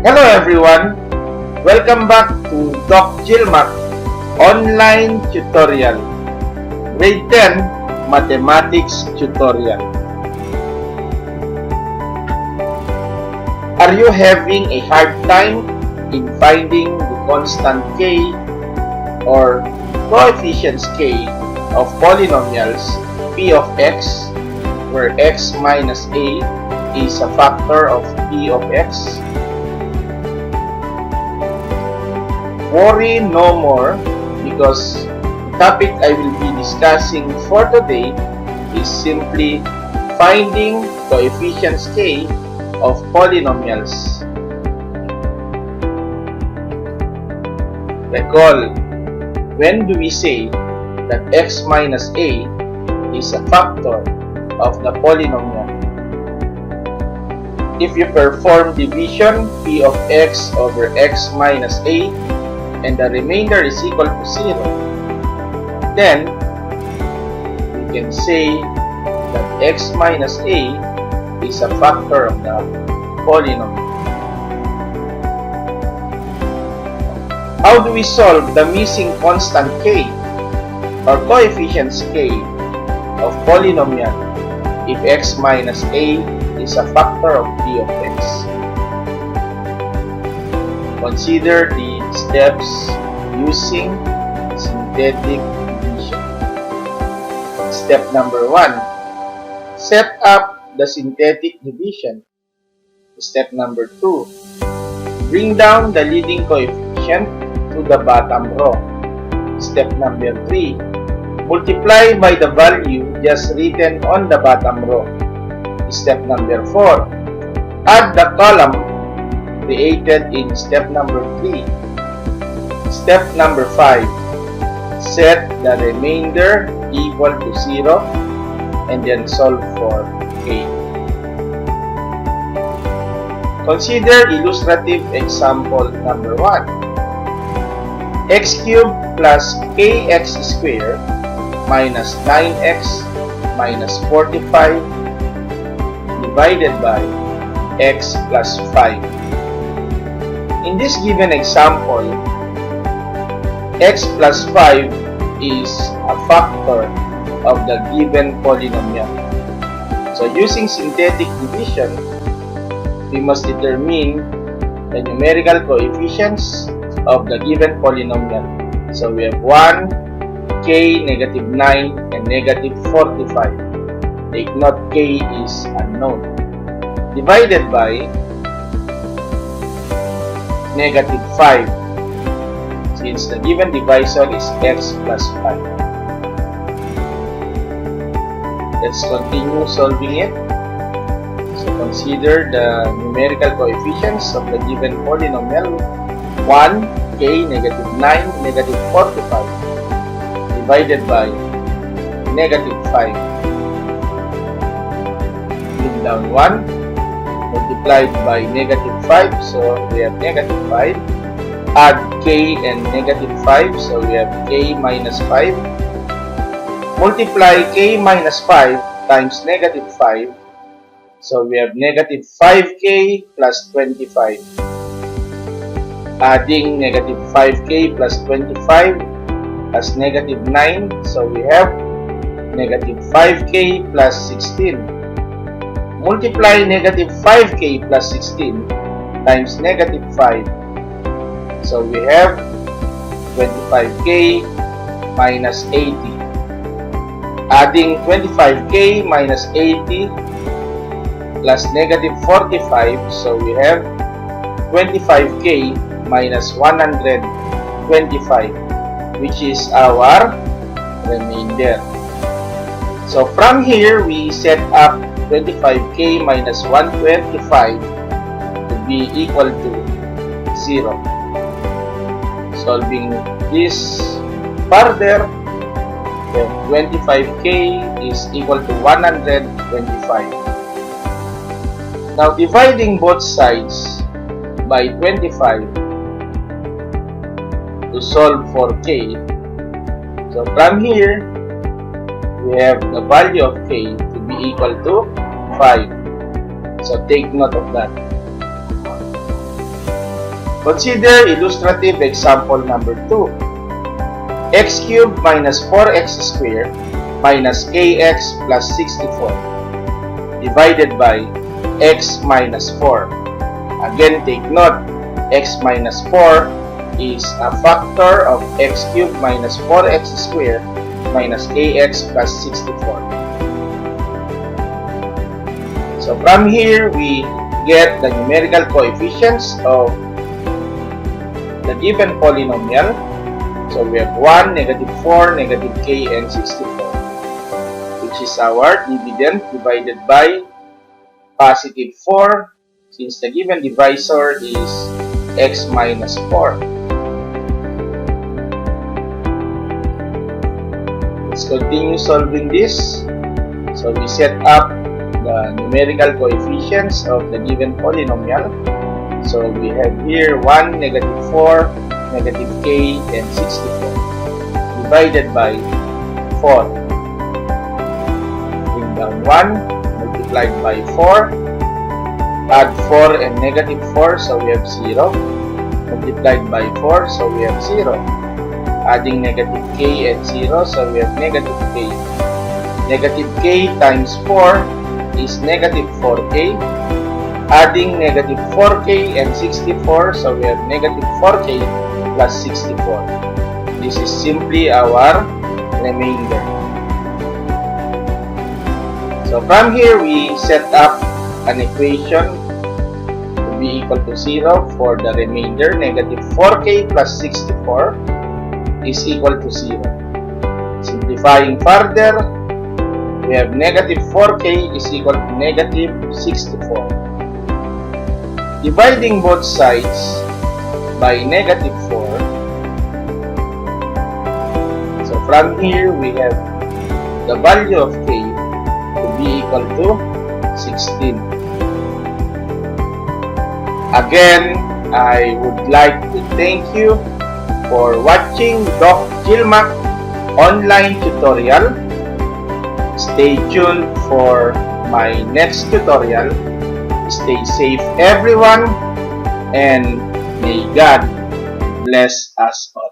Hello everyone! Welcome back to Doc GILMAC online tutorial. Grade 10 Mathematics tutorial. Are you having a hard time in finding the constant k or coefficients k of polynomials p of x, where x minus a is a factor of p of x? Worry no more, because the topic I will be discussing for today is simply finding coefficients k of polynomials. Recall, when do we say that x minus a is a factor of the polynomial? If you perform division p of x over x minus a and the remainder is equal to 0, then we can say that x minus a is a factor of the polynomial. How do we solve the missing constant k or coefficients k of polynomial if x minus a is a factor of p of x? Consider the steps using synthetic division. Step number 1. Set up the synthetic division. Step number 2. Bring down the leading coefficient to the bottom row. Step number 3. Multiply by the value just written on the bottom row. Step number 4. Add the column created in step number 3. Step number 5. Set the remainder equal to 0 and then solve for k. Consider illustrative example number 1. X cubed plus kx squared minus 9x minus 45 divided by x plus 5. In this given example, x plus 5 is a factor of the given polynomial. So using synthetic division, we must determine the numerical coefficients of the given polynomial. So we have 1, k, negative 9, and negative 45. Take note, k is unknown. Divided by negative 5, since the given divisor is x plus 5. Let's continue solving it. So consider the numerical coefficients of the given polynomial. 1, k, negative 9, negative 45, divided by negative 5. Bring down 1, multiplied by negative 5, so we have negative 5. Add k and negative 5, so we have k minus 5. Multiply k minus 5 times negative 5, so we have negative 5k plus 25. Adding negative 5k plus 25 as negative 9, so we have negative 5k plus 16. Multiply negative 5k plus 16 times negative 5. So we have 25k minus 80. Adding 25k minus 80 plus negative 45. So we have 25k minus 125, which is our remainder. So from here, we set up 25k minus 125 to be equal to 0. Solving this further, then 25k is equal to 125. Now dividing both sides by 25 to solve for k. So from here, we have the value of k to be equal to 5. So take note of that. Consider illustrative example number 2. X cubed minus 4x squared minus kx plus 64 divided by x minus 4. Again, take note, x minus 4 is a factor of x cubed minus 4x squared minus kx plus 64. So from here, we get the numerical coefficients of the given polynomial. So we have 1, negative 4, negative k, and 64, which is our dividend divided by positive 4, since the given divisor is x minus 4. Let's continue solving this. So we set up the numerical coefficients of the given polynomial. So we have here 1, negative 4, negative k, and 64 divided by 4. Bring down 1, multiplied by 4, add 4 and negative 4, so we have 0, multiplied by 4, so we have 0, adding negative k and 0, so we have negative k. Negative k times 4 is negative 4k, adding negative 4k and 64, so we have negative 4k plus 64. This is simply our remainder. So from here, we set up an equation to be equal to 0 for the remainder. Negative 4k plus 64 is equal to 0. Simplifying further, we have negative 4k is equal to negative 64. Dividing both sides by negative 4. So from here, we have the value of k to be equal to 16. Again, I would like to thank you for watching Doc GILMAC online tutorial. Stay tuned for my next tutorial. Stay safe, everyone, and may God bless us all.